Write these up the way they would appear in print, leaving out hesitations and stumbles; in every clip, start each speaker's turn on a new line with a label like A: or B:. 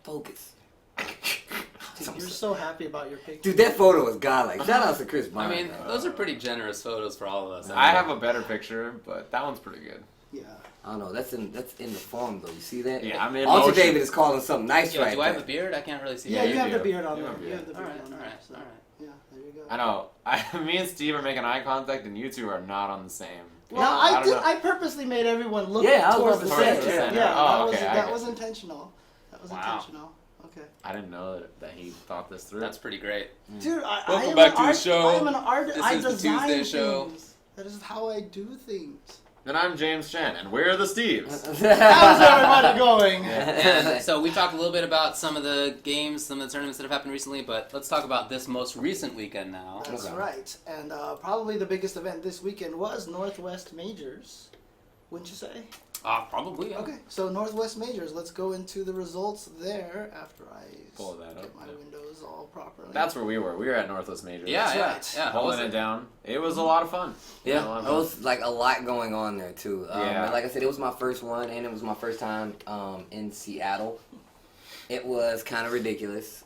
A: focus.
B: Dude, you're so happy about your picture.
A: Dude, that photo was godlike. Shout out to Chris Bond.
C: I mean, those are pretty generous photos for all of us.
D: I have a better picture, but that one's pretty good.
B: Yeah.
A: I don't know. That's in the form though. You see that?
D: Yeah, I mean,
A: Ultra David is calling something nice
C: Yo,
A: right
C: do I have
A: there.
C: a beard? I can't really see.
B: Yeah,
D: Yeah,
B: you
D: you
B: have
D: do.
B: the beard on
D: You
B: there.
D: have a
B: You have the
C: All
B: beard
C: right,
B: on
C: all
B: there.
C: right,
B: So,
C: all right.
B: yeah, there you go.
D: I know. Me and Steve are making eye contact, and you two are not on the same.
B: Well,
D: I don't know.
B: I purposely made everyone look
A: Yeah, I was
B: towards the
A: about to
B: center.
A: say,
B: Yeah,
D: yeah. Oh, okay, I
B: that
D: get
B: was
D: it.
B: intentional. That was
D: Wow.
B: intentional. Okay.
D: I didn't know that he thought this through.
C: That's pretty great.
B: Dude,
C: Welcome
B: I am
C: back
B: an
C: to the
B: art,
C: show.
B: I am an artist.
C: This
B: I
C: is the
B: design
C: Tuesday show.
B: things. That is how I do things.
D: And I'm James Chen, and we're the Steves.
B: How's everybody going?
C: And so we talked a little bit about some of the games, some of the tournaments that have happened recently, but let's talk about this most recent weekend now.
B: That's
A: Okay.
B: right. And probably the biggest event this weekend was Northwest Majors. Wouldn't you say?
C: Probably. Yeah.
B: Okay, so Northwest Majors. Let's go into the results there after I
D: Pull that
B: get
D: up,
B: my
D: yeah.
B: windows all properly.
D: That's where we were. We were at Northwest Majors.
C: Yeah, yeah,
B: right.
C: yeah.
D: Holding it down. It was a lot of fun.
A: Yeah,
D: A lot of
A: there
D: fun.
A: was like a lot going on there too.
D: Yeah.
A: And like I said, it was my first one, and it was my first time in Seattle. It was kind of ridiculous.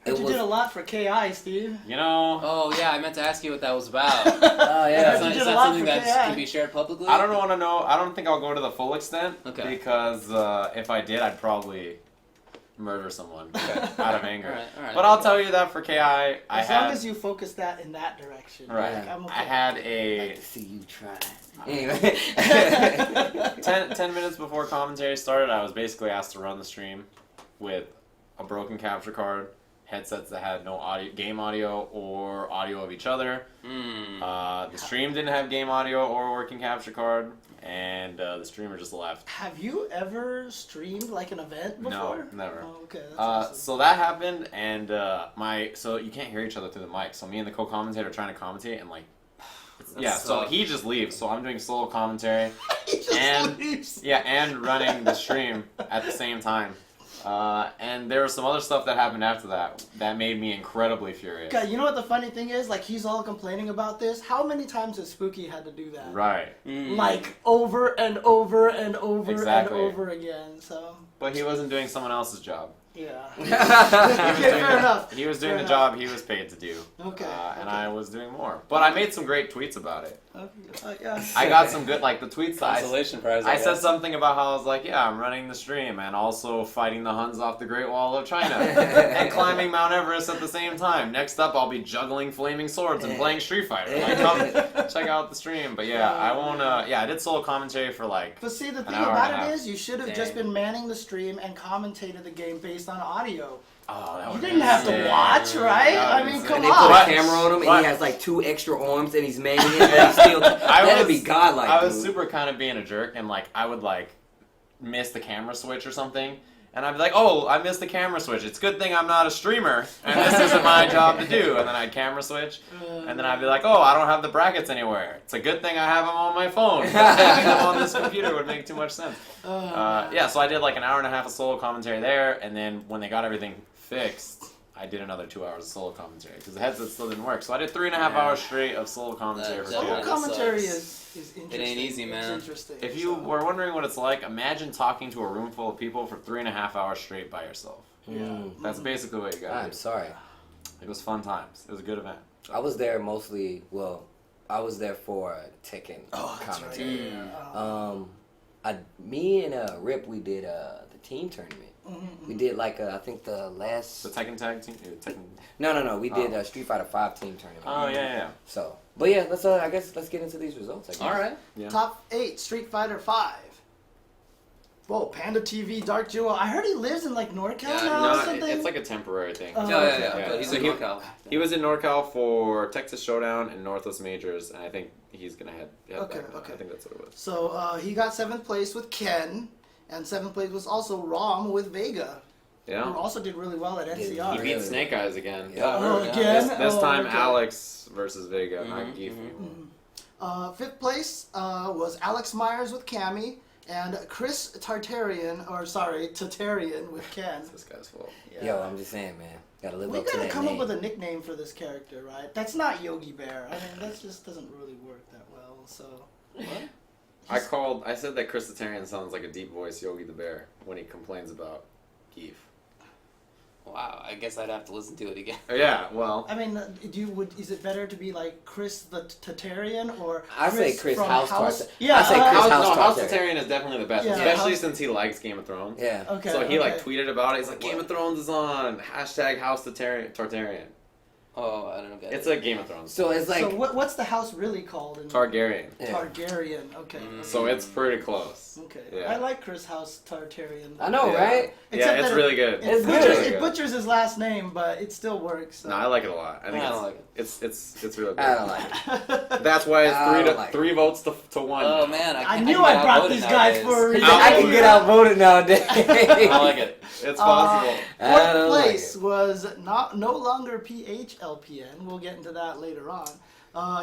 B: But you did a lot for KI, Steve.
D: You know,
C: Oh, yeah, I meant to ask you what that was about.
A: Oh yeah.
C: Is
B: You
C: that
B: did a
C: something
B: lot for
C: that
B: KI.
C: can be shared publicly?
D: I don't want to know. I don't think I'll go to the full extent.
C: Okay.
D: Because if I did, I'd probably murder someone out of anger.
C: All right.
D: But I'll tell you that for KI, I
B: As
D: had
B: long as you focus that in that direction.
D: right.
B: Like, I'm okay.
D: I had
A: Like
D: a
A: to see you try. Anyway.
D: 10 minutes before commentary started. I was basically asked to run the stream with a broken capture card, headsets that had no audio, game audio or audio of each other. The stream didn't have game audio or working capture card, and the streamer just left.
B: Have you ever streamed like an event before?
D: No, never.
B: Oh, okay, that's awesome.
D: So that happened, and so you can't hear each other through the mic. So me and the co-commentator are trying to commentate, and like, so he just leaves. So I'm doing solo commentary,
B: He just
D: and
B: leaves.
D: and running the stream at the same time. And there was some other stuff that happened after that made me incredibly furious.
B: Okay, you know what the funny thing is? Like, he's all complaining about this. How many times has Spooky had to do that?
D: Right.
B: Like, over and over and over
D: Exactly.
B: and over again, so...
D: But he wasn't doing someone else's job.
B: Yeah.
D: He was
B: Okay,
D: doing
B: fair enough.
D: He was doing
B: Fair
D: the
B: enough.
D: job he was paid to do.
B: Okay,
D: And
B: okay.
D: I was doing more. But I made some great tweets about it.
B: Yeah.
D: I got some good, like the tweets that
C: Consolation prize.
D: I said something about how I was like, yeah, I'm running the stream and also fighting the Huns off the Great Wall of China and climbing Mount Everest at the same time. Next up, I'll be juggling flaming swords and playing Street Fighter. Like, come check out the stream. But yeah, I won't. I did solo commentary for like.
B: But see, the
D: An
B: thing
D: hour and a
B: about
D: half.
B: it is, you should have just
C: Dang.
B: been manning the stream and commentated the game based on audio.
D: Oh, that
B: You
D: would
B: didn't have to watch, right?
D: That
B: I
D: would
B: mean,
D: be
B: come
A: And they
B: on.
A: put a
D: What?
A: camera on him, and
D: What?
A: he has like 2 extra arms, and he's manning it, but he's still. That'd be godlike.
D: I was
A: dude.
D: super kind of being a jerk, and like I would like miss the camera switch or something, and I'd be like, "Oh, I missed the camera switch. It's a good thing I'm not a streamer, and this isn't my job to do." And then I'd camera switch, and then I'd be like, "Oh, I don't have the brackets anywhere. It's a good thing I have them on my phone. Having them on this computer would make too much sense." Yeah, so I did like an hour and a half of solo commentary there, and then when they got everything fixed, I did another 2 hours of solo commentary because the headset still didn't work. So I did 3.5 hours straight of solo commentary for 2
B: Solo
D: hours.
B: commentary
C: sucks.
B: is interesting.
C: ain't easy, man.
B: It's interesting.
D: If you
B: so.
D: were wondering what it's like, imagine talking to a room full of people for 3.5 hours straight by yourself. That's basically what you got.
A: I'm sorry.
D: It was fun times. It was a good event.
A: I was there mostly. Well, I was there for Tekken commentary. Me and Rip, we did the team tournament. We did like I think the last.
D: The Tekken Tag Team? Tekken...
A: No. We did a Street Fighter 5 team tournament.
D: Oh, yeah.
A: So, but yeah, let's. I guess let's get into these results. I guess.
C: All right.
D: Yeah.
B: Top 8, Street Fighter 5. Whoa, Panda TV, Dark Jewel. I heard he lives in like NorCal now or
D: No,
B: something.
D: it's like a temporary thing.
B: Oh,
C: Yeah. But he's
D: So
C: in NorCal.
D: He was in NorCal for Texas Showdown and Northwest Majors, and I think he's going to head
B: Okay,
D: back.
B: okay.
D: I think that's what it was.
B: So he got 7th place with Ken, and 7th place was also Rom with Vega, who
D: Yeah.
B: also did really well at NCR.
D: He beat Snake Eyes again.
A: Yeah.
B: Oh, again?
D: This time,
B: okay.
D: Alex versus Vega, not Gifu.
B: 5th place was Alex Myers with Cammy, and Chris Tartarian with Ken.
D: This guy's full.
A: Yo, I'm just saying, man. Gotta live
B: We
A: up to
B: gotta
A: that
B: come
A: name.
B: up with a nickname for this character, right? That's not Yogi Bear. I mean, that just doesn't really work that well. So,
D: I said that Chris Tatarian sounds like a deep voice Yogi the Bear when he complains about Guile.
C: Wow, I guess I'd have to listen to it again.
D: Yeah, well.
B: I mean, is it better to be like Chris the Tatarian or
A: I say Chris
B: from
A: House
B: House?
A: Tartar.
B: Yeah,
A: I say Chris House
D: House
A: Tartar.
D: Tartarian is definitely the best,
B: Yeah.
D: especially
B: House-
D: since he likes Game of Thrones.
A: Yeah.
B: Okay.
D: So he like
B: okay.
D: tweeted about it. He's like, Game of Thrones is on. Hashtag House Tartarian.
C: Oh, I don't get
D: It's
C: it.
D: a Game of Thrones.
A: So it's like
B: So what's the house really called?
D: Targaryen.
A: Yeah.
B: Targaryen. Okay.
D: So it's pretty close.
B: Okay.
D: Yeah.
B: I like Chris House Tartarian.
A: I know,
D: Yeah.
A: right?
D: Yeah,
B: Except
D: it's
B: that
D: really good.
A: It's
B: butchers,
A: good.
B: it butchers his last name, but it still works. So.
D: No, I like it a lot. I think
C: I don't like it.
D: it's really good.
A: I don't like it.
D: That's why
A: I
D: it's
A: don't like it.
D: three votes to one.
C: Oh man,
B: I
C: can't-
B: knew
C: can
B: I
C: get
B: brought
C: outvoted
B: these guys
C: nowadays.
B: for a reason.
A: I can get outvoted nowadays.
C: I like it.
D: It's possible.
A: I
B: Fourth
A: don't like
B: place
A: it.
B: was no longer PHLPN. We'll get into that later on.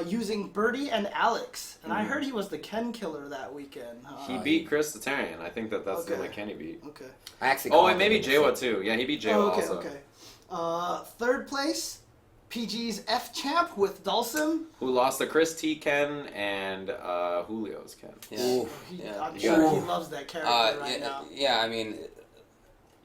B: Using Birdie and Alex, and I heard he was the Ken killer that weekend.
D: He beat Chris Tatarian. I think that's
B: Okay.
D: the only Kenny beat.
B: Okay.
A: I actually
D: Oh,
A: called
D: and maybe
A: him.
D: Jawa too. Yeah, he beat Jawa
B: Oh, okay.
D: also.
B: Okay. Third place, PG's F Champ with Dulcim.
D: Who lost to Chris T. Ken and Julio's Ken.
C: Yeah.
A: Oof.
C: Yeah.
B: I'm
A: You
B: sure
A: got
B: he
A: it.
B: loves that character right
C: yeah,
B: now.
C: yeah, I mean,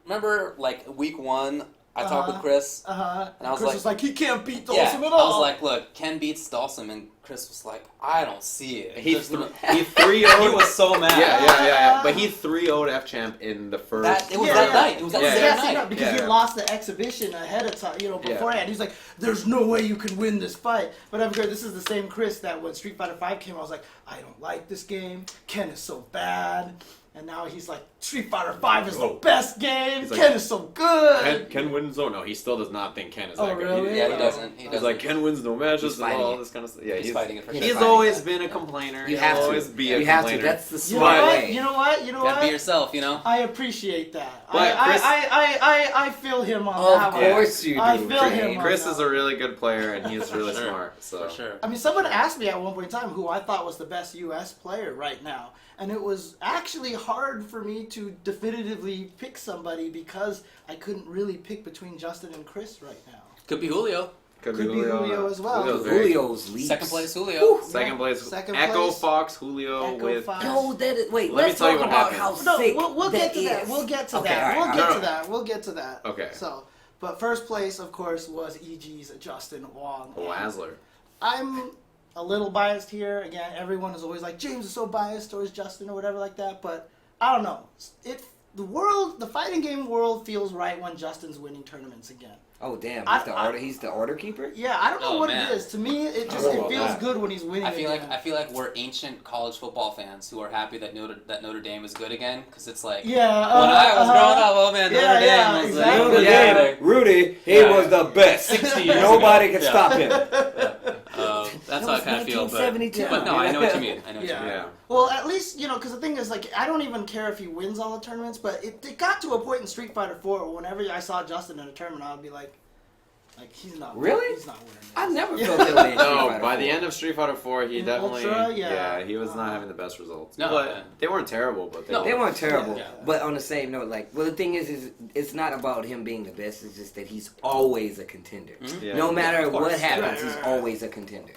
C: remember like week 1, I talked with Chris. And I was
B: Chris
C: like-
B: was like, he can't beat Dulcim
C: Yeah,
B: at
C: I
B: all.
C: was like, look, Ken beats Dawson, and Chris was like, I don't see it.
D: He
C: There's no-
D: 3-0'd.
C: he was so mad.
D: Yeah. But he 3-0'd F Champ in the first.
C: It was
B: Yeah,
C: that
B: yeah.
C: night. It was that
D: Yeah,
C: same
B: Yes, I
C: night.
B: know, because he
D: Yeah.
B: lost the exhibition ahead of time, beforehand. He's like, there's no way you could win this fight. But I'm good. This is the same Chris that when Street Fighter V came, I was like, I don't like this game. Ken is so bad. And now he's like, Street Fighter V is the best game.
D: He's like,
B: Ken is so good.
D: Ken wins. Oh no, he still does not think Ken is
B: Oh,
D: that good.
B: really?
C: Yeah, he doesn't. He
D: He's
C: doesn't.
D: like, Ken wins no matches
A: He's
D: and
A: fighting
D: all
A: it.
D: this kind of stuff. Yeah,
C: He's fighting it for sure.
D: He's
A: Fighting
D: always
A: it.
D: been a complainer.
A: You
D: He'll
A: have to.
D: always be a
A: You have to.
D: complainer.
A: That's the
B: You know
A: smart
B: what?
A: way.
B: You know what? You know
C: Gotta be
B: what?
C: yourself, you know?
B: I appreciate that.
D: But Chris-
B: I feel him on
A: Of
B: that one.
A: course you do.
B: I feel him on
D: Chris
B: that
D: is a really good player and he's really
C: Sure.
D: smart. So
C: For sure.
B: I mean, someone asked me at one point in time who I thought was the best U.S. player right now. And it was actually hard for me to definitively pick somebody because I couldn't really pick between Justin and Chris right now.
C: Could be Julio.
B: Could be Julio as well.
D: Julio's very-
A: Julio's leaps.
C: Second place, Julio.
D: Second place.
B: Second
D: Echo
B: place.
D: Fox Julio
B: Echo
D: with.
B: Fox.
A: Yo, that is, wait.
D: Let me
A: Let's
D: tell you
A: talk
D: what
A: about
D: happened.
A: how
B: No,
A: sick
B: we'll get to that.
A: is.
B: We'll get to
A: Okay,
B: that.
A: all
B: We'll
A: right,
B: get
A: all
B: to
A: right.
B: that. We'll get to that.
D: Okay.
B: So, but first place, of course, was EG's Justin Wong.
D: Wazzler.
B: I'm a little biased here. Again, everyone is always like, James is so biased towards Justin or whatever like that. But I don't know. The fighting game world feels right when Justin's winning tournaments again.
A: Oh damn!
B: I-
A: He's the order keeper.
B: Yeah, I don't know
C: Oh,
B: what
C: man.
B: it is. To me, it
D: I don't know
B: it
D: about
B: feels
D: that.
B: good when he's winning.
C: I feel
B: again.
C: like we're ancient college football fans who are happy that Notre Dame is good again, because it's like
B: Yeah.
C: when I was growing up, oh man, Notre Dame was
B: exactly.
C: like,
A: Yeah, Rudy, he
C: Yeah.
A: was the best.
C: 60 years
A: Nobody
C: ago.
A: can
C: Yeah.
A: stop him.
C: That's
A: That
C: how I
A: was
C: kind of feel,
A: 1972.
C: but no, I know what you mean. I know what
B: Yeah.
C: you mean.
D: Yeah.
B: Well, at least, because the thing is, like, I don't even care if he wins all the tournaments, but it got to a point in Street Fighter 4 where whenever I saw Justin in a tournament, I would be like, he's not
A: Really?
B: He's not winning this.
A: I never felt that way. in Street
D: No,
A: Fighter
D: by the
A: 4.
D: end of Street Fighter 4, he
B: In
D: definitely.
B: Ultra, yeah.
D: he was not having the best results.
C: No,
D: but
C: yeah.
D: they weren't terrible. But
C: No.
A: They weren't terrible,
C: Yeah.
A: but on the same note, like, well, the thing is it's not about him being the best. It's just that he's always a contender.
C: Mm-hmm.
D: Yeah.
A: No matter
C: of course.
A: what happens,
B: Right,
A: he's
B: right.
A: always a contender.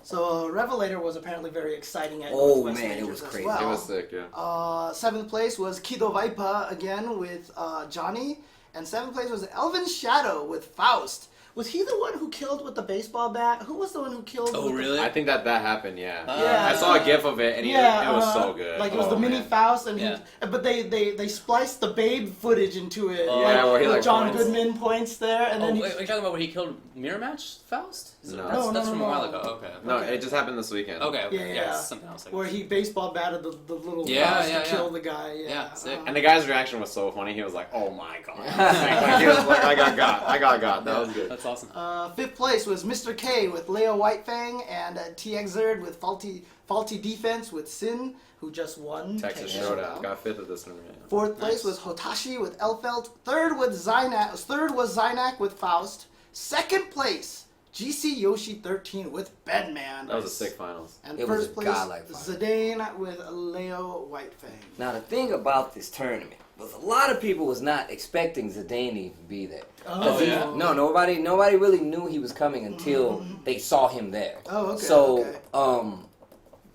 A: So
B: Revelator was apparently very exciting at
A: Oh,
B: Northwest
A: man, it
B: Majors
A: was
B: as
A: crazy.
B: well.
D: It was sick, yeah.
B: Seventh place was Kido Vaipa again with Johnny, and seventh place was Elvin Shadow with Faust. Was he the one who killed with the baseball bat? Who was the one who killed?
C: Oh,
B: with
C: really?
D: I think that happened, yeah.
B: Yeah.
D: I saw a gif of it, and it was so good.
B: Like it was
D: Oh,
B: the mini
D: man.
B: Faust, and
C: Yeah.
B: but they spliced the Babe footage into it.
C: Oh,
D: yeah, where he,
B: with
D: like,
B: John
D: points.
B: Goodman points there, and
C: Oh,
B: then
C: wait, are you talking about where he killed Mira match Faust? Is it-
D: No.
C: That's,
B: No,
C: that's
B: no,
C: from
B: no,
C: a while
B: no.
C: ago. Okay.
D: No,
B: Okay.
D: it just happened this weekend.
C: Okay.
B: Yeah.
C: it's something else.
B: where he baseball batted the little
C: Yeah,
B: Faust
C: yeah,
B: to
C: yeah.
B: kill the guy. Yeah,
C: Yeah, sick.
D: And the guy's reaction was so funny. He was like, "Oh my god!" Like, he was like, "I got." That was good.
C: That's awesome.
B: Fifth place was Mr. K with Leo Whitefang, and TX Zerd with faulty defense with Sin, who just won
D: Texas Showdown got fifth at this tournament.
B: Fourth place was Hotashi with Elfelt. Third was Zynak with Faust. Second place, GC Yoshi 13 with Bedman.
D: That was a sick finals.
B: And
A: It was
B: first
A: a
B: place,
A: godlike final.
B: Zidane with Leo Whitefang.
A: now the thing about this tournament was a lot of people was not expecting Zidane to even be there.
B: Oh,
C: yeah.
A: No, nobody really knew he was coming until they saw him there.
B: Oh, okay.
A: So,
B: okay.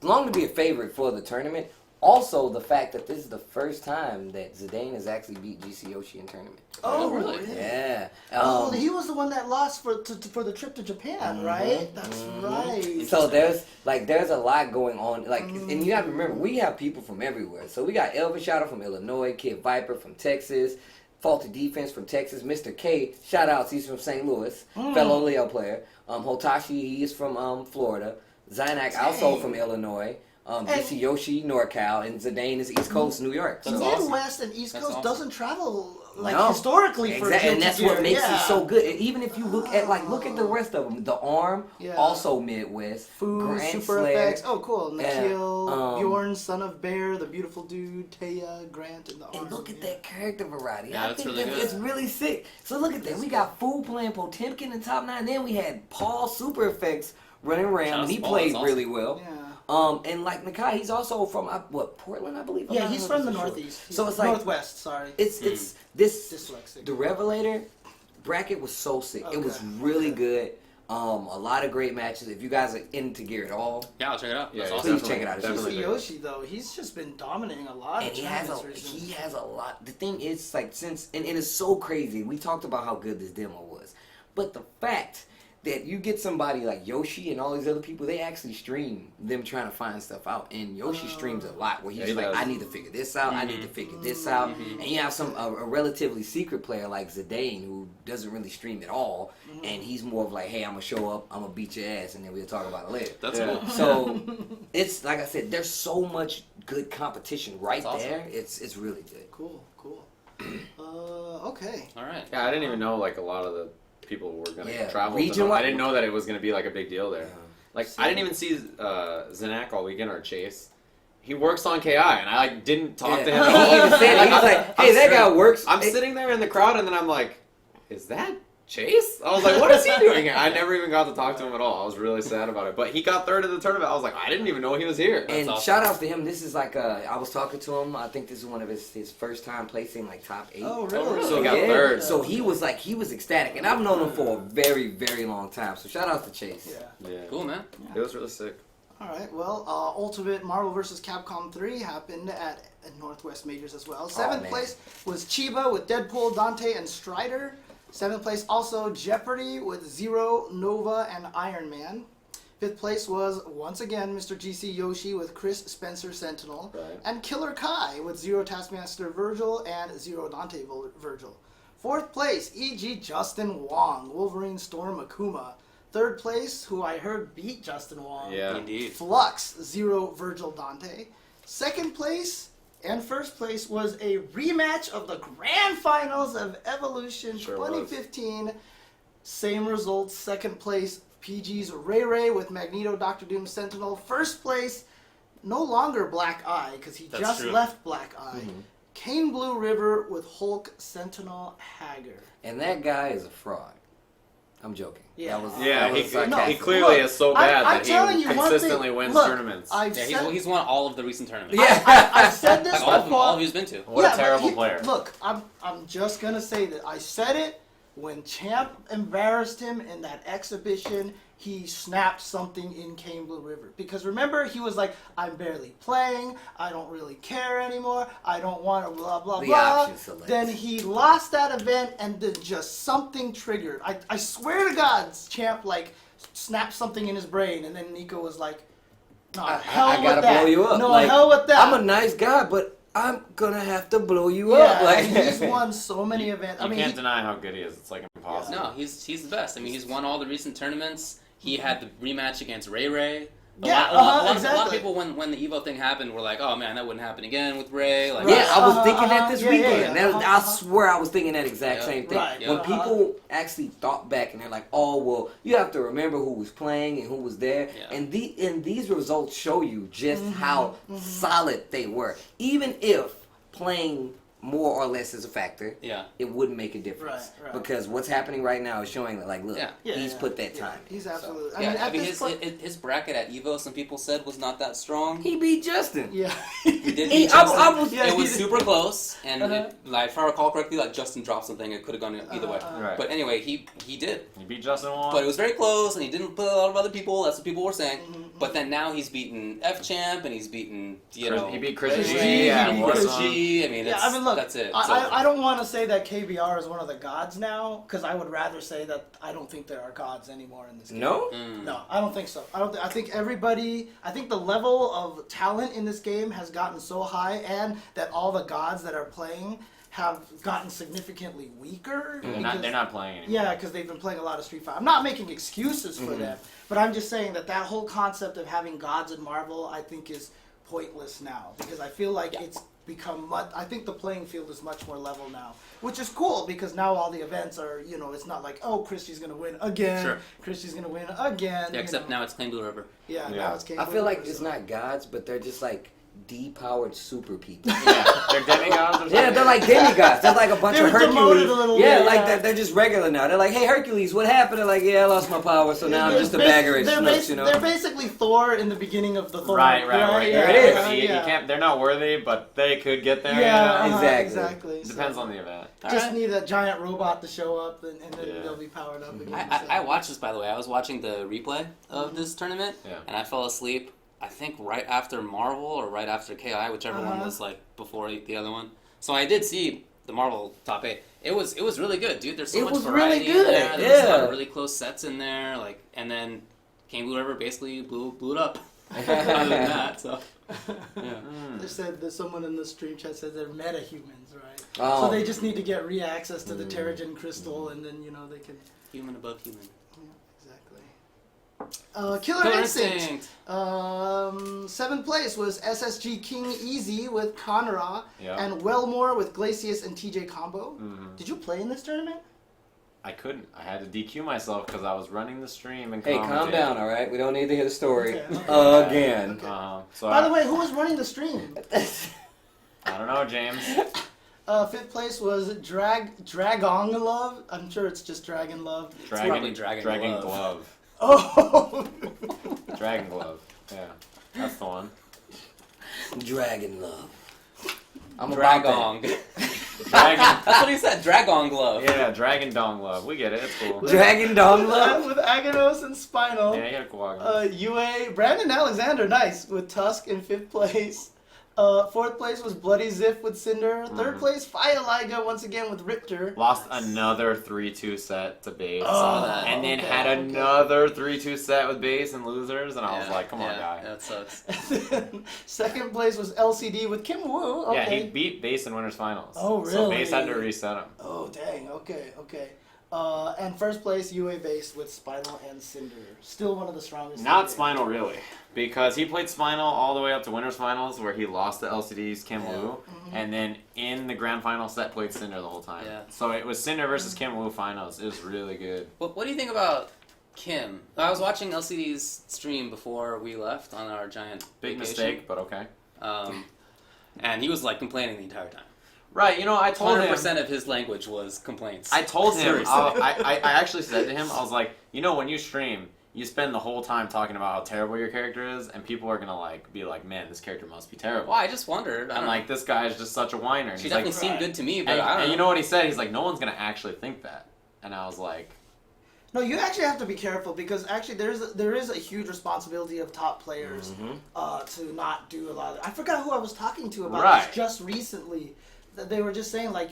A: long to be a favorite for the tournament, Also, the fact that this is the first time that Zidane has actually beat GC Yoshi in tournament.
B: Oh,
C: really?
A: Yeah.
B: He was the one that lost for the trip to Japan, right? That's right.
A: So there's a lot going on. Like, and you have to remember, we have people from everywhere. So we got Elvis Shadow from Illinois, Kid Viper from Texas, Faulty Defense from Texas, Mr. K, shout outs, he's from St. Louis, fellow Leo player. Hotashi, he is from Florida. Zynak also from Illinois. GC Yoshi, NorCal, and Zidane is East Coast, New York.
C: That's
A: So
C: awesome.
B: Midwest and East Coast doesn't travel
A: No.
B: historically for
A: exactly, and that's what makes it so
B: good.
A: good. And even if you look at the rest of them, the Arm, also Midwest,
B: Food,
A: Grant
B: Super
A: Slayer,
B: Effects. Oh, cool. Nikhil,
A: and,
B: Bjorn, Son of Bear, the beautiful dude, Taya, Grant, and the Arm.
A: And look at that character variety.
C: Yeah,
A: I
C: that's
A: think
C: really good.
A: it's really sick. So look at that. We got Food playing Potemkin in top 9. Then we had Paul Super Effects running around, and he
C: Paul,
A: played
C: that's awesome.
A: really well.
B: Yeah.
A: And like Nakai, he's also from Portland, I believe. I'm
B: Yeah,
A: not
B: he's from the
A: 100% sure.
B: Northeast.
A: So it's like
B: Northwest. Sorry.
A: it's this
B: Dyslexic.
A: the Revelator bracket was so sick. It was
B: Okay,
A: really good. A lot of great matches. If you guys are into gear at all,
C: Yeah, I'll check it out.
D: Yeah,
C: That's
D: yeah,
C: awesome.
A: please
D: definitely,
A: check it out. It's
D: definitely.
B: GC Yoshi though, he's just been dominating a lot
A: and
B: of
A: he has
B: tournaments recently.
A: he has a lot. The thing is, like, since and it is so crazy. We talked about how good this demo was, but the fact that you get somebody like Yoshi and all these other people, they actually stream them trying to find stuff out. And Yoshi streams a lot where he's
D: Yeah, he
A: like,
D: does.
A: I need to figure this out, I need to figure this out. And you have a relatively secret player like Zidane who doesn't really stream at all, and he's more of like, hey, I'm gonna show up, I'm gonna beat your ass, and then we'll talk about it later.
C: That's
D: Yeah.
C: cool.
A: So it's like I said, there's so much good competition right
C: That's awesome.
A: there. It's really good.
B: Cool. Okay.
C: All right.
D: Yeah, I didn't even know like a lot of the people were gonna
A: Yeah,
D: travel.
A: region-wise-
D: I didn't know that it was gonna be like a big deal there.
A: Yeah.
D: Like I didn't even see Zanak all weekend or Chase. He works on KI, and I like didn't talk to him.
A: He
D: At all.
A: even said it. He was like, hey, that guy works.
D: I'm sitting there in the crowd, and then I'm like, is that Chase? I was like, what is he doing here? I never even got to talk to him at all. I was really sad about it. But he got third in the tournament. I was like, I didn't even know he was here.
A: And
C: awesome.
A: shout out to him. This is like I was talking to him. I think this is one of his first time placing like top 8.
B: Oh,
C: really?
B: really?
D: So he got third.
A: So he was ecstatic, and I've known him for a very, very long time. So shout out to Chase.
B: Yeah.
D: Yeah,
C: Cool, man.
D: it was really sick.
B: All right. Well, Ultimate Marvel vs. Capcom 3 happened at Northwest Majors as well. Seventh
A: man.
B: place was Chiba with Deadpool, Dante, and Strider. Seventh place also Jeopardy with Zero, Nova, and Iron Man. Fifth place was once again Mr. GC Yoshi with Chris Spencer Sentinel.
D: Right.
B: And Killer Kai with Zero Taskmaster Virgil and Zero Dante Virgil. Fourth place, E.G. Justin Wong, Wolverine Storm Akuma. Third place, who I heard beat Justin Wong.
D: Yeah.
C: Indeed.
B: Flux, Zero Virgil Dante. Second place and first place was a rematch of the grand finals of Evolution
D: Sure
B: 2015. Same results. Second place, PG's Ray Ray with Magneto, Doctor Doom, Sentinel. First place, no longer Black Eye because he
C: That's
B: just
C: true.
B: left Black Eye. Kane Blue River with Hulk, Sentinel, Hager.
A: And that guy is a fraud. I'm joking.
B: Yeah.
D: Yeah,
A: that
D: he,
A: was sarcastic.
D: he clearly is so bad
B: I'm
D: that
B: telling
D: he
B: you one
D: consistently
B: thing.
D: wins
B: Look,
D: tournaments.
B: I've
C: Yeah,
B: said,
C: he's won all of the recent tournaments.
A: Yeah.
B: I've said this
C: Like all of them,
B: before.
C: all of he's been to.
D: What a
B: but
D: terrible player.
B: Look, I'm just gonna say that I said it when Champ embarrassed him in that exhibition. He snapped something in Kane Blue River because remember he was like, "I'm barely playing. I don't really care anymore. I don't want to blah blah
A: The
B: blah."
A: option select.
B: Then he lost that event, and then just something triggered. I swear to God, Champ like snapped something in his brain, and then Nico was like, "No, hell
A: I
B: with
A: gotta
B: that.
A: blow you up.
B: No,
A: Like,
B: hell with that."
A: I'm a nice guy, but I'm gonna have to blow you
B: Yeah,
A: up. Like
B: and he's won so many events. I
D: You
B: mean,
D: can't
B: he-
D: deny how good he is. It's like impossible.
C: No, he's the best. I mean, he's won all the recent tournaments. He had the rematch against Ray Ray.
B: Yeah,
C: a lot of
B: exactly.
C: people, when the Evo thing happened, were like, "Oh man, that wouldn't happen again with Ray." Like,
A: yeah, I was thinking that this
B: Yeah,
A: weekend.
B: yeah,
A: I swear I was thinking that exact
C: Yeah.
A: same thing.
B: Right.
A: When people actually thought back and they're like, "Oh well, you have to remember who was playing and who was there,"
C: Yeah.
A: and these results show you just how solid they were. Even if playing more or less is a factor,
C: Yeah.
A: it wouldn't make a difference.
B: Right.
A: Because what's happening right now is showing that, like, look, he's put that time.
B: He's absolutely.
A: So.
B: I mean,
C: his bracket at Evo, some people said was not that strong.
A: He beat Justin.
B: Yeah.
C: He did beat Justin. It was
B: did.
C: super close, and if I recall correctly, like Justin dropped something. It could have gone either way.
D: Right.
C: But anyway, he did.
D: He beat Justin one.
C: But it was very close, and he didn't put a lot of other people. That's what people were saying. But then now he's beaten F Champ, and he's beaten
D: he beat Chris
C: Chris
D: G.
C: G.
D: Yeah,
C: He beat Chris G. I mean,
B: look,
C: that's it.
B: I don't want to say that KBR is one of the gods now, because I would rather say that I don't think there are gods anymore in this game.
A: No?
B: No, I don't think so. I think I think the level of talent in this game has gotten so high, and that all the gods that are playing have gotten significantly weaker.
D: They're not playing anymore.
B: Yeah, because they've been playing a lot of Street Fighter. I'm not making excuses for them, but I'm just saying that whole concept of having gods in Marvel, I think, is pointless now, because I feel like it's become I think the playing field is much more level now, which is cool, because now all the events are, it's not like, oh, Christie's gonna win again.
C: Sure.
B: Christie's gonna win again.
C: Yeah, except now it's Claim Blue River.
B: Yeah, now it's King
A: I
B: Blue
A: feel like
B: River,
A: it's
B: so.
A: not gods, but they're just like depowered super people.
D: Yeah, they're demigods or something.
A: Yeah, they're like demigods. They're like a bunch
B: They
A: of
B: were
A: Hercules.
B: demoted a little
A: Yeah,
B: bit,
A: like
B: yeah.
A: they're just regular now. They're like, hey, Hercules, what happened? They're like, yeah, I lost my power, so now I'm just a bagger of schnooks,
B: They're basically Thor in the beginning of the Thor.
D: Right.
A: There it is.
D: You can't. They're not worthy, but they could get there.
B: Yeah,
D: you know?
A: Exactly.
D: Depends on the event.
B: Just need a giant robot to show up, and then they'll be powered up again.
C: I watched this, by the way. I was watching the replay of this tournament,
D: Yeah.
C: and I fell asleep. I think right after Marvel or right after KI, whichever one was like before the other one. So I did see the Marvel top 8. It was really good, dude. There's so much variety in there. There's a lot of really close sets in there, and then King Blue River basically blew it up. Other than that, so yeah.
B: They said that someone in the stream chat said they're meta-humans, right?
A: Oh.
B: So they just need to get re-access to the Terrigen crystal, and then they can.
C: Human above human.
B: Exactly. Killer Instinct. 7th place was SSG King Easy with Conra, and Wellmore with Glacius and TJ Combo. Did you play in this tournament?
D: I couldn't. I had to DQ myself because I was running the stream and
A: Hey, calm down, all right? We don't need to hear the story
B: Okay.
A: again.
D: So
B: By the way, who was running the stream?
D: I don't know, James.
B: 5th place was Dragon Love. I'm sure it's just Dragon Love.
C: Probably Dragon
D: Glove.
B: Oh.
D: Dragon Glove. Yeah, that's the one.
A: Dragon love. I'm
C: Dragong.
D: Dragon.
C: That's what he said. Dragon glove.
D: Yeah, Dragon Dong Love. We get it. It's cool.
A: Dragon dong love.
B: With Aganos and Spinal.
D: Yeah, you got a cool.
B: UA Brandon Alexander, nice, with Tusk in 5th place. 4th place was Bloody Ziff with Cinder. 3rd place, Fire Liga once again with Riptor.
D: Lost another 3-2 set to base.
B: Oh,
D: and then had another 3-2 set with base and losers. And I was like, come on, guy.
C: That sucks.
B: 2nd place was LCD with Kim Woo. Okay.
D: Yeah, he beat base in winners finals.
B: Oh, really?
D: So base had to reset him.
B: Oh, dang. Okay. And 1st place, UA base with Spinal and Cinder. Still one of the strongest.
D: Not Spinal, really. Because he played Spinal all the way up to winners finals where he lost to LCD's Kim Woo. And then in the grand final set played Cinder the whole time.
C: Yeah.
D: So it was Cinder versus Kim Woo finals. It was really good.
C: What do you think about Kim? I was watching LCD's stream before we left on our giant
D: Big
C: vacation.
D: mistake, but okay.
C: And he was like complaining the entire time.
D: Right, I told him.
C: 100% of his language was complaints.
D: I told him,
C: Seriously.
D: I actually said to him, I was like, when you stream, you spend the whole time talking about how terrible your character is, and people are gonna be like, man, this character must be terrible.
C: Well, I just wondered.
D: I'm like, this guy is just such a whiner. And
C: She
D: he's
C: definitely
D: like,
C: seemed good to me, but I don't know.
D: And you know what he said? He's like, no one's gonna actually think that. And I was like,
B: No, you actually have to be careful, because actually there is a huge responsibility of top players to not do a lot of. I forgot who I was talking to about this just recently. They were just saying, like,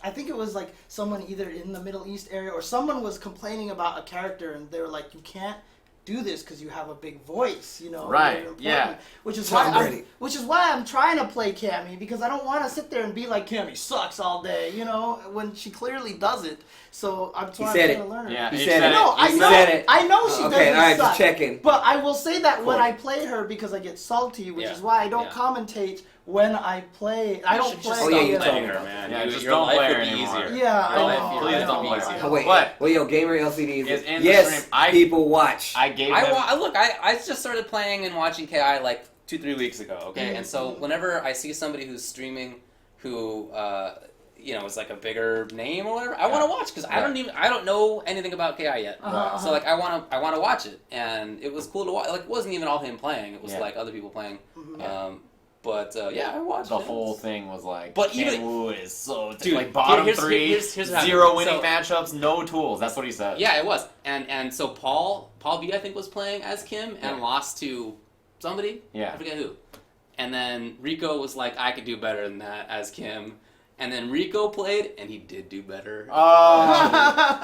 B: I think it was like someone either in the Middle East area, or someone was complaining about a character, and they were like, you can't do this because you have a big voice,
D: Right, yeah.
B: Which is why I'm trying to play Cammy, because I don't want to sit there and be like, Cammy sucks all day, when she clearly does it. So I'm trying to learn.
D: Yeah,
A: he said it.
B: No,
A: He said it.
B: I know she doesn't
A: Okay, all right,
B: suck.
A: just checking.
B: But I will say that when I play her, because I get salty, which is why I don't commentate when I play. I don't play.
A: Oh, yeah, you told me
C: her,
A: about
C: man.
D: Yeah, just
C: your
D: don't
C: life
D: play
C: would
D: her
C: be
D: anymore.
C: easier.
B: Yeah,
C: Your
B: I
C: life-
B: know.
C: your
D: Please
C: life
D: don't
C: would
D: play
C: be
D: her.
C: easier.
A: Wait, yo, Gamer LCD
D: Is in the
A: yes,
D: stream.
A: people watch.
D: I gave him...
C: I just started playing and watching KI like 2-3 weeks ago, okay? And so whenever I see somebody who's streaming who is like a bigger name or whatever. I want to watch because I don't know anything about KI yet. So like I want to watch it, and it was cool to watch. Like it wasn't even all him playing; it was like other people playing. But I watched
D: the whole thing was like.
C: But
D: Ken
C: even
D: Wu is so
C: dude,
D: like bottom three,
C: here's
D: zero winning matchups, no tools. That's what he said.
C: Yeah, it was, and so Paul B I think was playing as Kim and lost to somebody.
D: Yeah,
C: I forget who. And then Rico was like, I could do better than that as Kim. And then Rico played, and he did do better.
D: Oh,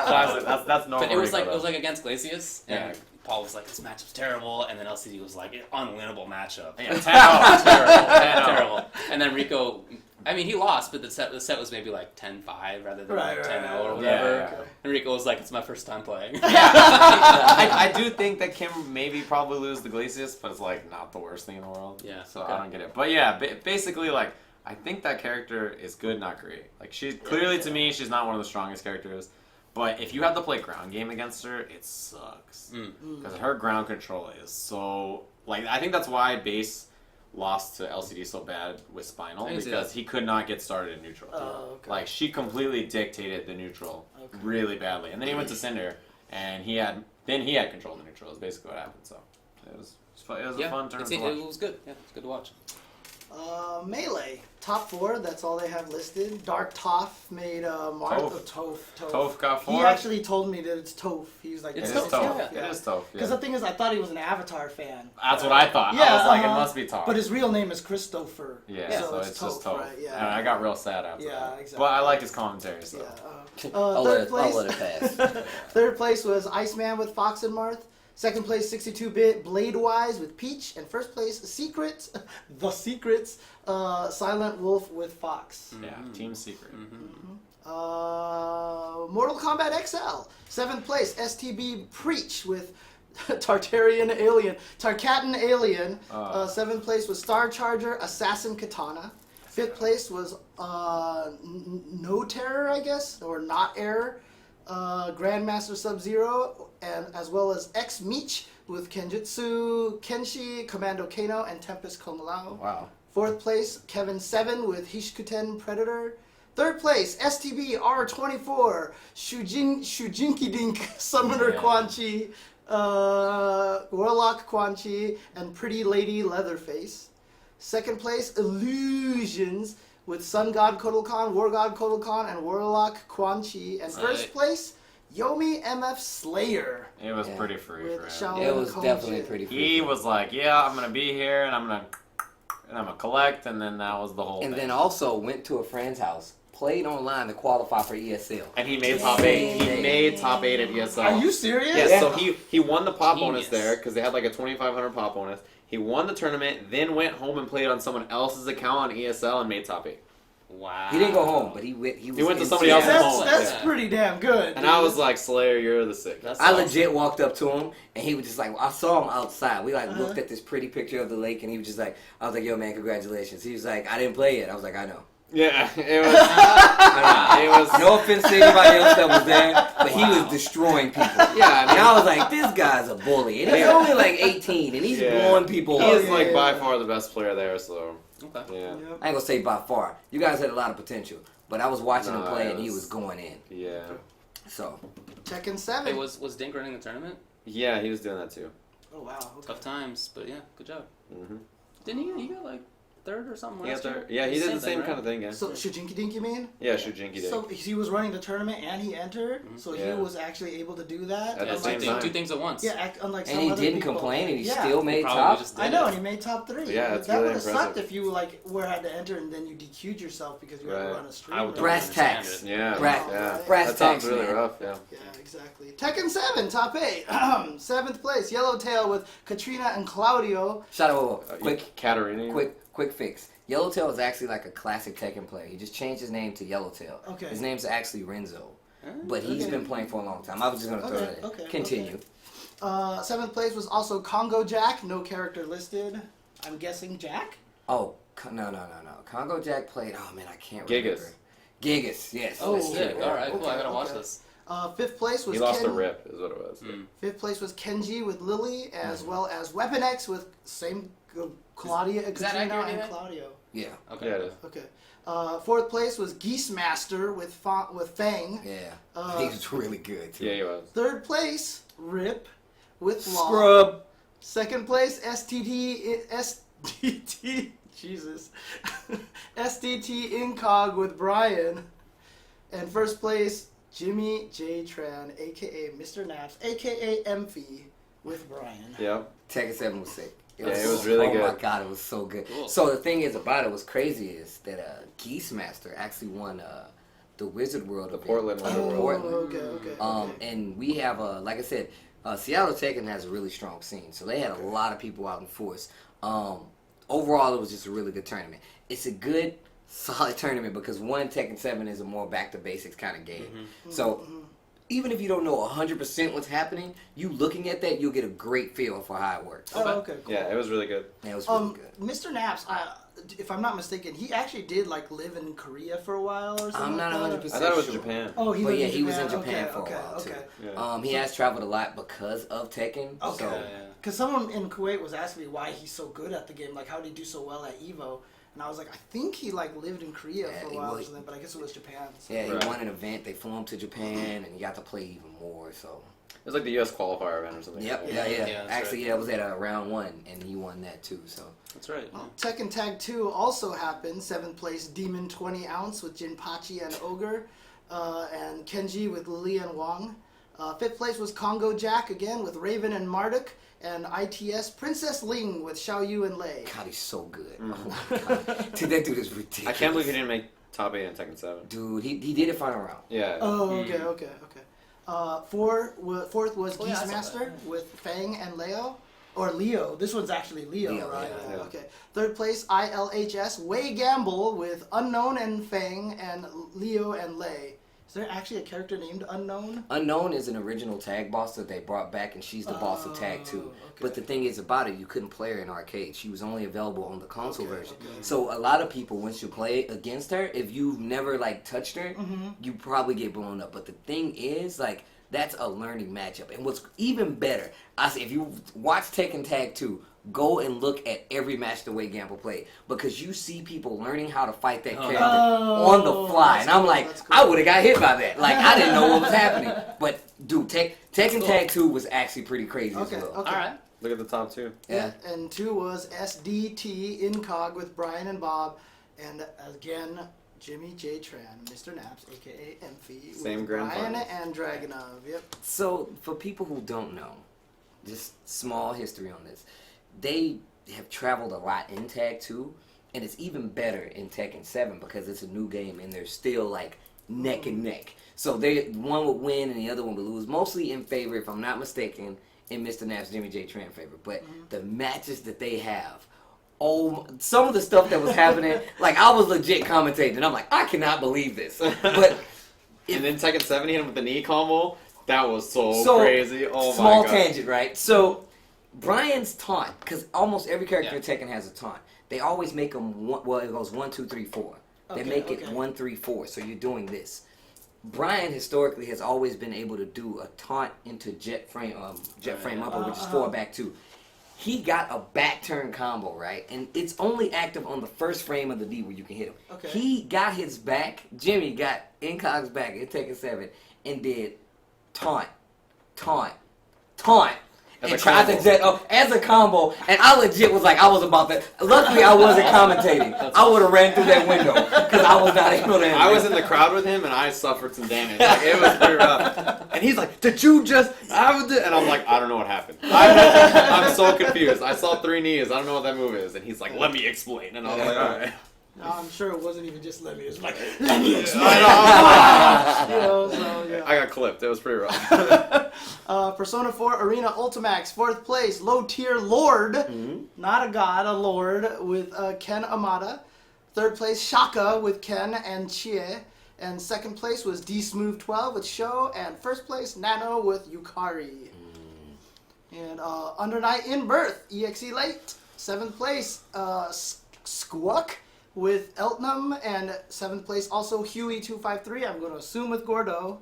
D: classic. That's normal.
C: But it was like against Glacius, and Paul was like, this matchup's terrible, and then LCD was like, unwinnable matchup.
D: Yeah,
C: terrible. And then Rico, I mean, he lost, but the set was maybe like 10-5 rather than 10-0 or whatever.
D: Yeah.
C: And Rico was like, it's my first time playing.
D: I do think that Kim maybe probably lose the Glacius, but it's like not the worst thing in the world.
C: Yeah.
D: So I don't get it. But yeah, basically like I think that character is good, not great. Like she's clearly to me, she's not one of the strongest characters. But if you have to play ground game against her, it sucks because her ground control is so like I think that's why Base lost to LCD so bad with Spinal because he could not get started in neutral. Like she completely dictated the neutral really badly, and then he went to Cinder, and he had control of the neutral. Is basically what happened. So it was a fun turn.
C: It was good. Yeah, it's good to watch.
B: Melee. Top 4, that's all they have listed. Dark Toph made Toph.
D: Toph got 4?
B: He actually told me that it's Toph. He's like,
D: it's Toph.
B: Yeah.
D: It is Toph.
B: Because the thing is, I thought he was an Avatar fan.
D: That's what I thought.
B: Yeah,
D: I was like, it must be Toph.
B: But his real name is Christopher.
D: Yeah, so it's just Toph.
B: Right? Yeah.
D: And I got real sad after that.
B: Yeah, exactly.
D: But I like his commentary, so.
B: Yeah.
A: I'll let it pass.
B: Third place was Iceman with Fox and Marth. Second place, 62-bit Bladewise with Peach. And first place, The Secrets, Silent Wolf with Fox.
D: Yeah, Team Secret.
B: Mortal Kombat XL. Seventh place, STB Preach with Tarkatan Alien. Seventh place was Star Charger, Assassin Katana. Fifth place was No Terror, I guess, or Not Error. Grandmaster Sub-Zero, and as well as X Meech with Kenjutsu Kenshi, Commando Kano, and Tempest Komulao.
A: Wow.
B: Fourth place, Kevin 7 with Hishikuten Predator. Third place, STB R24, Shujinki Dink, Summoner Quan Chi, Warlock Quan Chi, and Pretty Lady Leatherface. Second place, Illusions with Sun God Kotal Khan, War God Kotal Khan, and Warlock Quan Chi. And first place, Yomi MF Slayer.
D: It was pretty free for him.
B: Shaolin
A: It was
B: Kong
A: definitely
B: Jin.
A: pretty free.
D: He was like, yeah, I'm going to be here, and I'm going to collect, and then that was the whole thing.
A: And then also went to a friend's house, played online to qualify for ESL.
D: And he made top 8. He made top 8 at ESL.
B: Are you serious?
D: Yeah, so he won the pop bonus
C: Genius.
D: there, because they had like a 2,500 pop bonus. He won the tournament, then went home and played on someone else's account on ESL and made top 8.
C: Wow.
A: He didn't go home, but he went
D: to somebody else's home.
B: That's pretty damn good.
D: And I was like, Slayer, you're the sick.
A: I legit walked up to him, and he was just like, I saw him outside. We looked at this pretty picture of the lake, and he was just like, I was like, yo, man, congratulations. He was like, I didn't play it. I was like, I know.
D: Yeah, it was. I know, it was.
A: No offense to anybody else that was there, but he was destroying people.
D: Yeah,
A: and I was like, this guy's a bully. And he's only like 18, and he's blowing people
D: He
A: up.
D: is like by far the best player there, so.
C: Okay.
D: Yeah.
A: I ain't gonna say by far. You guys had a lot of potential, but I was watching him play, and he was going in.
D: Yeah.
A: So.
B: Tekken 7.
C: Hey, was Dink running the tournament?
D: Yeah, he was doing that too.
B: Oh, wow. Okay.
C: Tough times, but yeah, good job.
D: Mm-hmm.
C: Didn't he got like third or something last year?
D: Yeah, he did the same
C: thing,
D: kind of thing, yeah.
B: So, Shujinki Dink, you mean?
D: Yeah, Shujinki did.
B: So, he was running the tournament and he entered, so he was actually able to do that.
D: At the same time.
C: Two things at once.
B: Yeah, unlike some
A: And he
B: other
A: didn't
B: people.
A: complain, and he
B: Yeah.
A: still made
C: Probably
A: top.
C: just did
B: I know,
C: it.
B: and he made top 3.
D: Yeah, it's
B: that
D: really
B: would have sucked
D: impressive.
B: if you had to enter and then you DQ'd yourself because you had to run a stream.
C: I would
A: Brass
C: understand
A: tacks.
C: it.
D: Yeah,
A: Brass
D: that sounds
A: tacks,
D: really
A: man.
D: rough, yeah.
B: Yeah, exactly. Tekken 7, top 8. 7th place, Yellowtail with Katrina and Claudio.
A: Shout out, quick
D: Katarina.
A: Quick fix. Yellowtail is actually like a classic Tekken player. He just changed his name to Yellowtail.
B: Okay.
A: His name's actually Renzo. But he's been playing for a long time. I was just going to throw that in.
B: Okay,
A: Continue.
B: 7th place was also Congo Jack, no character listed. I'm guessing Jack?
A: Oh, no. Congo Jack played, oh man, I can't
D: Gigas.
A: remember. Gigas, yes.
B: Oh,
A: that's
C: Sick.
A: true.
C: All right, cool. I gotta watch
B: okay.
C: this.
B: Fifth place was
D: He lost to Rip, is what it was.
B: Fifth place was Kenji with Lily, as well as Weapon X with Claudia, Katrina, and Claudio.
A: Yeah.
C: Okay.
D: Yeah, it is.
B: Okay. Fourth place was Geese Master with Fang.
A: Yeah. He was really good, too.
D: Yeah, he was.
B: Third place, Rip with Law.
D: Scrub.
B: Second place, STT, Jesus. STT Incog with Brian. And first place, Jimmy J. Tran, a.k.a. Mr. Naps, a.k.a. Emphy, with Brian.
D: Yep.
A: Tekken 7 was sick.
D: It was really good.
A: Oh my god, it was so good.
C: Cool.
A: So the thing is about it was crazy is that Geese Master actually won the Wizard World of
D: Portland Wizard World.
B: Oh, okay.
A: And we have like I said, Seattle Tekken has a really strong scene, so they had a lot of people out in force. Overall, it was just a really good tournament. It's a good, solid tournament because Tekken 7 is a more back to basics kind of game. So even if you don't know 100% what's happening, you looking at that, you'll get a great feel for how it works.
B: Oh, okay, cool.
D: Yeah, it was really good.
A: Yeah, it was really good.
B: Mr. Naps, if I'm not mistaken, he actually did live in Korea for a while or something.
A: I'm not 100%
D: I thought it was
A: sure.
D: Japan.
B: Oh,
A: He was in Japan for a while too.
D: Yeah.
A: He has traveled a lot because of Tekken.
B: Okay.
A: So,
B: Because someone in Kuwait was asking me why he's so good at the game, like how did he do so well at Evo? And I was like, I think he lived in Korea for a while or something, but I guess it was Japan. So.
A: Yeah, he won an event. They flew him to Japan, and he got to play even more. So
D: It was like the U.S. qualifier event or something.
A: Yep,
D: like
A: yeah.
C: Yeah,
A: Actually,
C: right.
A: it was at round 1, and he won that too. So
C: That's right.
B: Well, Tekken Tag 2 also happened. 7th place, Demon 20 Ounce with Jinpachi and Ogre, and Kenji with Lily and Wong. 5th place was Congo Jack again with Raven and Marduk, and ITS Princess Ling with Xiao Yu and Lei.
A: God, he's so good. Oh my god, dude, that dude is ridiculous.
D: I can't believe he didn't make top 8 in Tekken 7.
A: Dude, he did it final round.
D: Yeah.
B: Oh, okay. Fourth was
C: Oh, yeah, I
B: Geese
C: saw
B: Master
C: that.
B: with Fang and Leo. Or Leo. This one's actually Leo, right?
A: yeah.
B: Okay. Third place, ILHS, Wei Gamble with Unknown and Fang and Leo and Lei. Is there actually a character named Unknown?
A: Unknown is an original tag boss that they brought back, and she's the boss of Tag 2.
B: okay.
A: But the thing is about it, you couldn't play her in arcade. She was only available on the console version.
B: okay.
A: So a lot of people, once you play against her, if you've never touched her, you probably get blown up. But the thing is, that's a learning matchup. And what's even better, I say, if you watch Tekken Tag 2, go and look at every match the way Gamble played, because you see people learning how to fight that character on the fly, and I'm like,
B: cool.
A: I would have got hit by that. I didn't know what was happening. But dude, Tekken Tag 2 was actually pretty crazy as well.
C: All right.
D: Look at the top 2.
B: Yeah. And 2 was SDT Incog with Brian and Bob, and again, Jimmy J. Tran, Mr. Naps, a.k.a. Emphy,
D: Same
B: with
D: grand
B: Brian
D: finals.
B: and Dragunov. Yep.
A: So for people who don't know, just small history on this, they have traveled a lot in Tag 2, and it's even better in Tekken 7 because it's a new game and they're still neck and neck. So one would win and the other one would lose, mostly in favor, if I'm not mistaken, in Mr. Knapp's Jimmy J. Tran favor. But the matches that they have, some of the stuff that was happening, I was legit commentating, and I'm like, I cannot believe this. But
D: And then Tekken 7 hit him with the knee combo. That was so crazy. Oh my god.
A: Small tangent, right? So Brian's taunt, because almost every character in Tekken has a taunt. They always make them it goes 1, 2, 3, 4. They make it 1, 3, 4. So you're doing this. Brian historically has always been able to do a taunt into jet frame upper, which is 4 back 2. He got a back turn combo, right? And it's only active on the first frame of the D where you can hit him.
B: Okay.
A: He got his back, Jimmy got Incog's back in Tekken 7 and did taunt,
D: As
A: and
D: a
A: tried to
D: combo.
A: jet up as a combo, and I legit was I was about to. Luckily, I wasn't commentating. I would have ran through that window because I was not able to.
D: I was in the crowd with him, and I suffered some damage. It was pretty rough. And he's like, "Did you just?" And I'm like, "I don't know what happened. I'm so confused. I saw 3 knees. I don't know what that move is." And he's like, "Let me explain." And I was like, "All right."
B: No, I'm sure it wasn't even just let me. It was let me explain.
D: I got clipped. It was pretty rough.
B: Persona 4 Arena Ultimax, 4th place, low tier Lord, not a god, a Lord, with Ken Amada. 3rd place, Shaka with Ken and Chie. And 2nd place was D Smooth 12 with Sho. And 1st place, Nano with Yukari. And Under Night in Birth, EXE Late. 7th place, Squawk with Eltnum, and 7th place also Huey253. I'm going to assume with Gordo.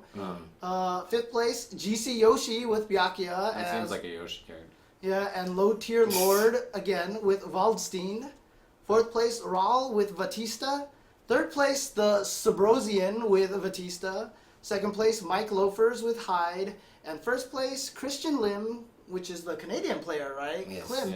B: 5th place GC Yoshi with Byakuya.
D: That seems like a Yoshi character.
B: Yeah, and Low Tier Lord again with Waldstein. 4th place Raul with Batista. 3rd place the Sabrosian with Batista. 2nd place Mike Loafers with Hyde. And 1st place Christian Lim, which is the Canadian player, right?
A: Yes.
B: Klim,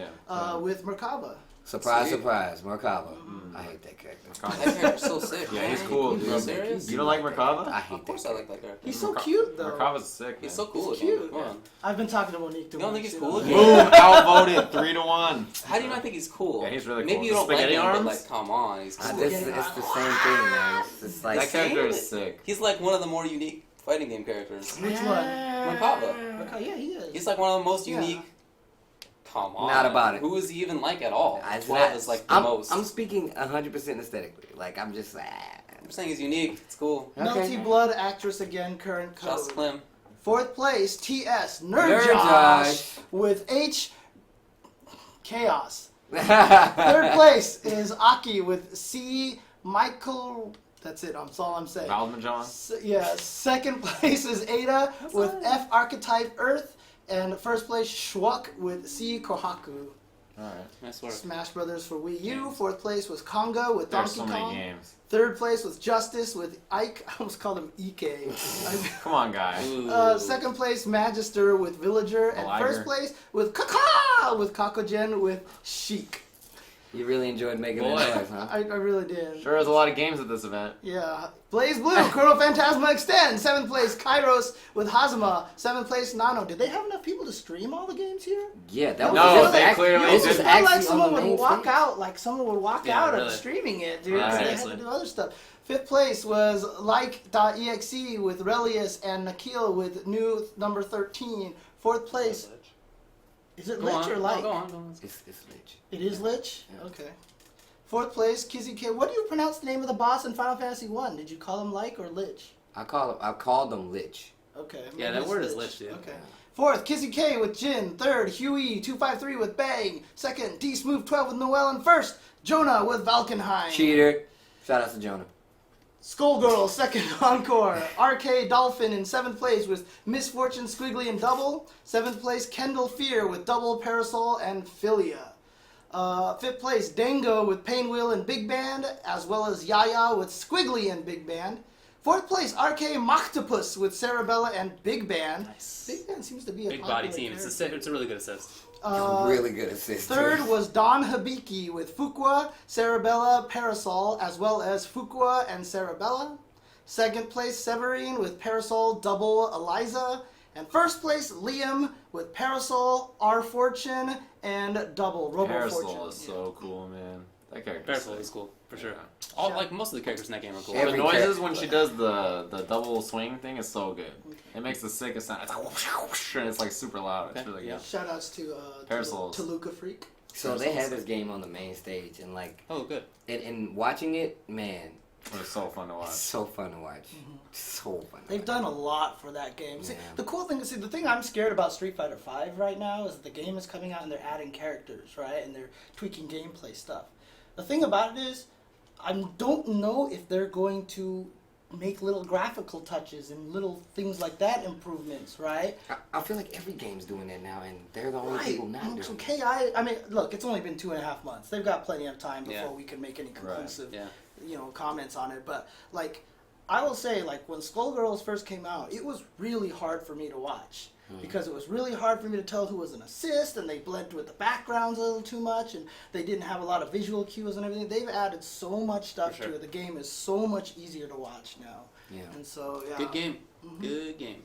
B: with Merkaba.
A: Surprise, surprise, Merkaba. I hate that character.
C: That character's so sick.
D: Yeah, he's cool.
C: Are you serious?
D: You don't like Merkaba?
A: I hate
C: Of course
A: that
C: I like that character.
B: He's so cute, though.
D: Merkaba's sick.
C: He's
D: Man.
C: so cool.
B: He's cute.
C: Come on.
B: I've been talking to Monique too
C: You don't
B: much.
C: think he's
B: you
C: cool?
B: know?
D: Boom! Outvoted 3-1.
C: How do you not think he's cool?
D: Yeah, he's really cool.
C: Maybe you
D: The
C: don't like
D: spaghetti
C: him, but
D: arms?
C: like, come on, he's cool.
A: It's the same thing, man. It's like
D: That character is sick.
C: He's like one of the more unique fighting game characters.
B: Which one?
C: Merkaba.
B: Yeah, he is.
C: He's like one of the most
B: Yeah.
C: unique. Come on.
A: Not about it.
C: Who is he even like at all?
A: It's
C: 12
A: not-
C: is like the
A: I'm,
C: most.
A: I'm speaking 100% aesthetically. Like, I'm just
C: I'm saying he's unique. It's cool.
B: Melty Blood actress again, current
C: Shouts to
B: code.
C: Clem.
B: 4th place TS
A: Nerd
B: Nerd
A: Josh.
B: Josh with H Chaos. 3rd place is Aki with C Michael. That's it. That's all I'm saying.
D: Valvin John.
B: Yeah. 2nd place is Ada with F Archetype Earth, and 1st place Schwuck with C Kohaku.
D: Alright.
C: Nice work.
B: Smash Brothers for Wii U. 4th place was Conga with
D: There's
B: Donkey
D: so
B: Kong.
D: many games.
B: 3rd place was Justice with Ike. I almost called him Ike.
D: Come on, guy.
C: Ooh.
B: 2nd place Magister with Villager, and
D: Liger.
B: 1st place with Kaka with Kakogen with Sheik.
A: You really enjoyed making
C: Boy.
A: that noise, huh?
B: I really did.
D: Sure, there's a lot of games at this event.
B: Yeah. Blaze Blue, Chrono Phantasma Extend. 7th place Kairos with Hazama. 7th place Nano. Did they have enough people to stream all the games here?
A: Yeah, that was
D: No,
A: just
D: they
A: act-
D: clearly
A: it was
B: It
A: just
B: felt like
A: actually on
B: someone
A: the
B: would
A: main
B: walk
A: stage.
B: out, like someone would walk
C: Yeah,
B: out
C: really.
B: of streaming it, dude.
D: Right.
B: So they had to
C: Seriously.
B: do other stuff. 5th place was Like.exe with Relius and Nikhil with new number 13. 4th place, is it
C: Go
B: Lich
C: on.
B: or Like?
C: Go on. Go on.
A: It's Lich.
B: It is Lich?
A: Yeah.
B: Okay. 4th place, Kizzy K. What do you pronounce the name of the boss in Final Fantasy 1? Did you call him Like or Lich?
A: I called them Lich.
B: Okay.
C: Yeah,
B: maybe
C: that
B: it's
C: word is Lich, dude.
B: Okay. 4th, Kizzy K with Jin. 3rd, Huey253 with Bang. 2nd, D Smooth 12 with Noel. And 1st, Jonah with Valkenheim.
A: Cheater. Shout out to Jonah.
B: Skullgirl, 2nd encore. RK Dolphin in 7th place with Misfortune Squiggly and Double. 7th place, Kendall Fear with Double Parasol and Philia. 5th place, Dango with Painwheel and Big Band, as well as Yaya with Squiggly and Big Band. 4th place, RK Moctopus with Cerebella and Big Band.
C: Nice.
B: Big Band seems to be a
C: Big
B: popular
C: body team. It's a really good assist.
A: Really good assist.
B: 3rd was Don Hibiki with Fuqua, Cerebella, Parasol, as well as Fuqua and Cerebella. 2nd place, Severine with Parasol, Double, Eliza. And 1st place, Liam with Parasol, R Fortune, and Double, Robo
D: Parasol
B: Fortune.
D: is so cool, man. That character.
C: Parasol is cool for sure. All like most of the characters in that game are cool.
A: Every
D: The noises
A: character.
D: when she does the double swing thing is so good. It makes the sickest sound. It's like whoosh, whoosh, and it's like super loud. It's
C: Okay,
D: really
C: yeah.
D: good.
B: Shoutouts to
D: Parasols.
B: Luca Freak.
A: So they had this game on the main stage, and like,
C: Oh, good.
A: and watching it, man,
D: It was so fun to watch.
A: it's so fun to watch. So fun. To
B: They've
A: watch.
B: done a lot for that game. See,
A: Yeah.
B: the cool thing is, the thing I'm scared about Street Fighter V right now is that the game is coming out and they're adding characters, right? And they're tweaking gameplay stuff. The thing about it is, I don't know if they're going to make little graphical touches and little things like that improvements, right?
A: I feel like every game's doing that now, and they're the only people not doing
B: So
A: it.
B: KI, I mean, look, it's only been 2.5 months. They've got plenty of time before
C: Yeah.
B: we can make any conclusive,
C: Yeah.
B: comments on it. But like, I will say, like, when Skullgirls first came out, it was really hard for me to watch. Because it was really hard for me to tell who was an assist, and they blended with the backgrounds a little too much, and they didn't have a lot of visual cues and everything. They've added so much stuff
C: For sure.
B: to it. The game is so much easier to watch now.
A: Yeah.
B: And so, yeah.
C: Good game. Good game.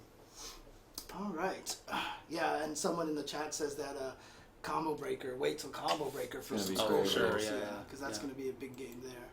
B: All right. Yeah, and someone in the chat says that Combo Breaker, wait till Combo Breaker for
D: It's
B: some
D: gonna be
C: Oh,
D: great.
C: sure.
B: Skullgirls,
C: Yeah.
B: because that's
C: Yeah.
B: going to be a big game there.